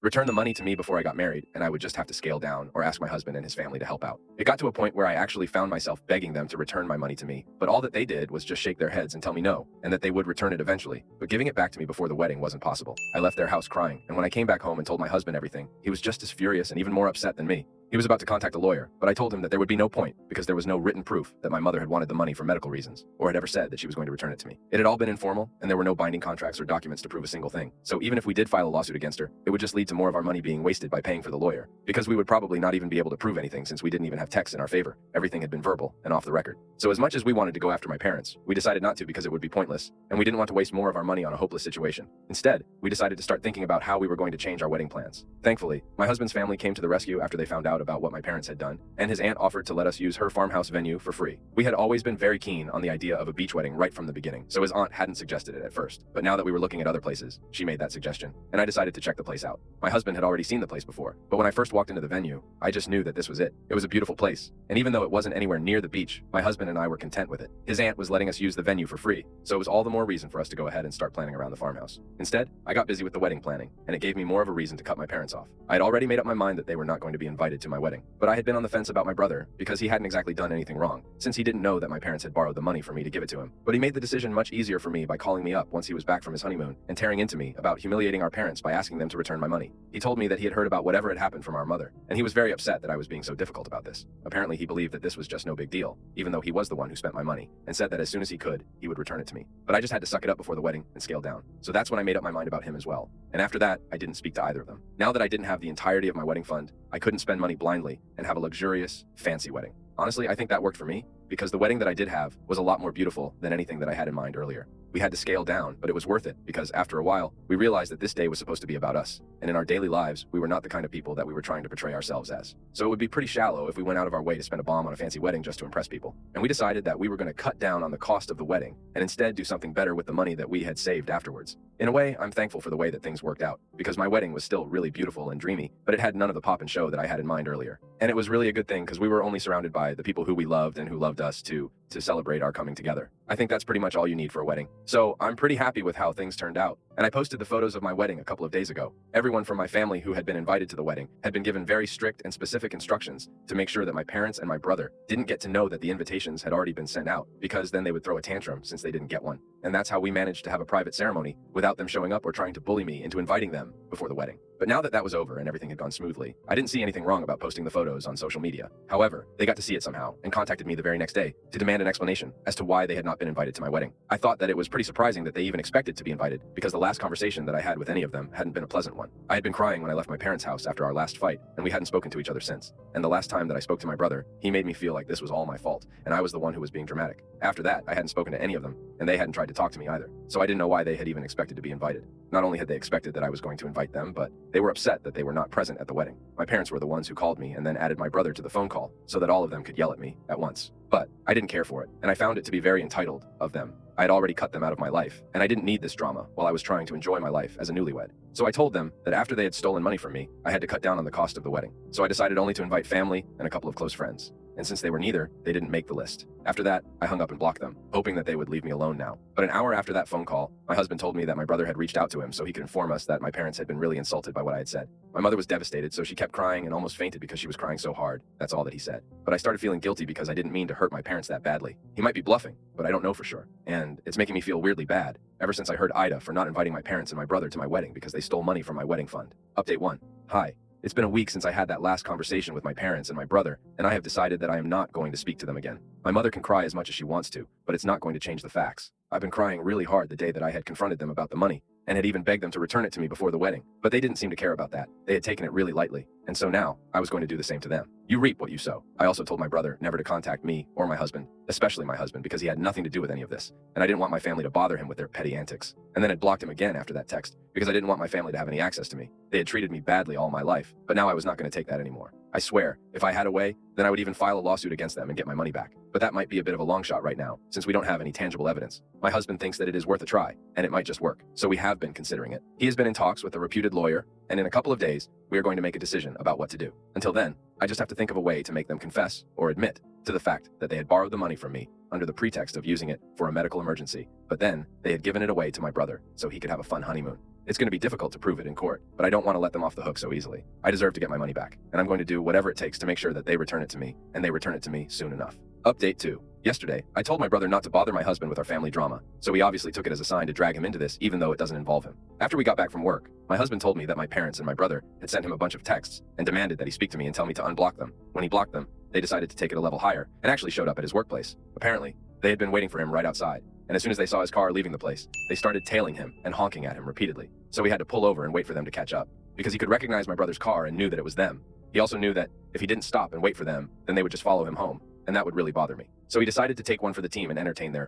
return the money to me before I got married, and I would just have to scale down or ask my husband and his family to help out. It got to a point where I actually found myself begging them to return my money to me, but all that they did was just shake their heads and tell me no, and that they would return it eventually, but giving it back to me before the wedding wasn't possible. I left their house crying, and when I came back home and told my husband everything, he was just as furious and even more upset than me. He was about to contact a lawyer, but I told him that there would be no point because there was no written proof that my mother had wanted the money for medical reasons or had ever said that she was going to return it to me. It had all been informal, and there were no binding contracts or documents to prove a single thing. So even if we did file a lawsuit against her, it would just lead to more of our money being wasted by paying for the lawyer, because we would probably not even be able to prove anything since we didn't even have texts in our favor. Everything had been verbal and off the record. So as much as we wanted to go after my parents, we decided not to because it would be pointless, and we didn't want to waste more of our money on a hopeless situation. Instead, we decided to start thinking about how we were going to change our wedding plans. Thankfully, my husband's family came to the rescue after they found out about what my parents had done, and his aunt offered to let us use her farmhouse venue for free. We had always been very keen on the idea of a beach wedding right from the beginning, so his aunt hadn't suggested it at first. But now that we were looking at other places, she made that suggestion, and I decided to check the place out. My husband had already seen the place before, but when I first walked into the venue, I just knew that this was it. It was a beautiful place, and even though it wasn't anywhere near the beach, my husband and I were content with it. His aunt was letting us use the venue for free, so it was all the more reason for us to go ahead and start planning around the farmhouse. Instead, I got busy with the wedding planning, and it gave me more of a reason to cut my parents off. I had already made up my mind that they were not going to be invited to my wedding, but I had been on the fence about my brother because he hadn't exactly done anything wrong, since he didn't know that my parents had borrowed the money from me to give it to him. But he made the decision much easier for me by calling me up once he was back from his honeymoon and tearing into me about humiliating our parents by asking them to return my money. He told me that he had heard about whatever had happened from our mother, and he was very upset that I was being so difficult about this. Apparently, he believed that this was just no big deal, even though he was the one who spent my money, and said that as soon as he could, he would return it to me. But I just had to suck it up before the wedding and scale down. So that's when I made up my mind about him as well. And after that, I didn't speak to either of them. Now that I didn't have the entirety of my wedding fund, I couldn't spend money blindly and have a luxurious, fancy wedding. Honestly, I think that worked for me because the wedding that I did have was a lot more beautiful than anything that I had in mind earlier. We had to scale down, but it was worth it because after a while, we realized that this day was supposed to be about us. And in our daily lives, we were not the kind of people that we were trying to portray ourselves as. So it would be pretty shallow if we went out of our way to spend a bomb on a fancy wedding just to impress people. And we decided that we were going to cut down on the cost of the wedding and instead do something better with the money that we had saved afterwards. In a way, I'm thankful for the way that things worked out because my wedding was still really beautiful and dreamy, but it had none of the pop and show that I had in mind earlier. And it was really a good thing because we were only surrounded by the people who we loved and who loved us to celebrate our coming together. I think that's pretty much all you need for a wedding. So I'm pretty happy with how things turned out. And I posted the photos of my wedding a couple of days ago. Everyone from my family who had been invited to the wedding had been given very strict and specific instructions to make sure that my parents and my brother didn't get to know that the invitations had already been sent out, because then they would throw a tantrum since they didn't get one. And that's how we managed to have a private ceremony without them showing up or trying to bully me into inviting them before the wedding. But now that that was over and everything had gone smoothly, I didn't see anything wrong about posting the photos on social media. However, they got to see it somehow and contacted me the very next day to demand an explanation as to why they had not been invited to my wedding. I thought that it was pretty surprising that they even expected to be invited because the last conversation that I had with any of them hadn't been a pleasant one. I had been crying when I left my parents' house after our last fight, and we hadn't spoken to each other since. And the last time that I spoke to my brother, he made me feel like this was all my fault, and I was the one who was being dramatic. After that, I hadn't spoken to any of them, and they hadn't tried to talk to me either. So I didn't know why they had even expected to be invited. Not only had they expected that I was going to invite them, but they were upset that they were not present at the wedding. My parents were the ones who called me and then added my brother to the phone call so that all of them could yell at me at once. But I didn't care for it, and I found it to be very entitled of them. I had already cut them out of my life, and I didn't need this drama while I was trying to enjoy my life as a newlywed. So I told them that after they had stolen money from me, I had to cut down on the cost of the wedding. So I decided only to invite family and a couple of close friends. And since they were neither, they didn't make the list. After that, I hung up and blocked them, hoping that they would leave me alone now. But an hour after that phone call, my husband told me that my brother had reached out to him so he could inform us that my parents had been really insulted by what I had said. My mother was devastated, so she kept crying and almost fainted because she was crying so hard. That's all that he said. But I started feeling guilty because I didn't mean to hurt my parents that badly. He might be bluffing, but I don't know for sure. And it's making me feel weirdly bad ever since I heard Ida for not inviting my parents and my brother to my wedding because they stole money from my wedding fund. Update 1. Hi. It's been a week since I had that last conversation with my parents and my brother, and I have decided that I am not going to speak to them again. My mother can cry as much as she wants to, but it's not going to change the facts. I've been crying really hard the day that I had confronted them about the money, and had even begged them to return it to me before the wedding, but they didn't seem to care about that. They had taken it really lightly, and so now I was going to do the same to them. You reap what you sow. I also told my brother never to contact me or my husband, especially my husband, because he had nothing to do with any of this, and I didn't want my family to bother him with their petty antics. And then had blocked him again after that text, because I didn't want my family to have any access to me. They had treated me badly all my life, but now I was not going to take that anymore. I swear, if I had a way, then I would even file a lawsuit against them and get my money back. But that might be a bit of a long shot right now, since we don't have any tangible evidence. My husband thinks that it is worth a try, and it might just work, so we have been considering it. He has been in talks with a reputed lawyer, and in a couple of days, we are going to make a decision about what to do. Until then, I just have to think of a way to make them confess or admit to the fact that they had borrowed the money from me under the pretext of using it for a medical emergency, but then they had given it away to my brother so he could have a fun honeymoon. It's going to be difficult to prove it in court, but I don't want to let them off the hook so easily. I deserve to get my money back, and I'm going to do whatever it takes to make sure that they return it to me, and they return it to me soon enough. Update 2. Yesterday, I told my brother not to bother my husband with our family drama, so he obviously took it as a sign to drag him into this even though it doesn't involve him. After we got back from work, my husband told me that my parents and my brother had sent him a bunch of texts and demanded that he speak to me and tell me to unblock them. When he blocked them, they decided to take it a level higher and actually showed up at his workplace. Apparently, they had been waiting for him right outside, and as soon as they saw his car leaving the place, they started tailing him and honking at him repeatedly. So we had to pull over and wait for them to catch up, because he could recognize my brother's car and knew that it was them. He also knew that if he didn't stop and wait for them, then they would just follow him home, and that would really bother me. So he decided to take one for the team and entertain their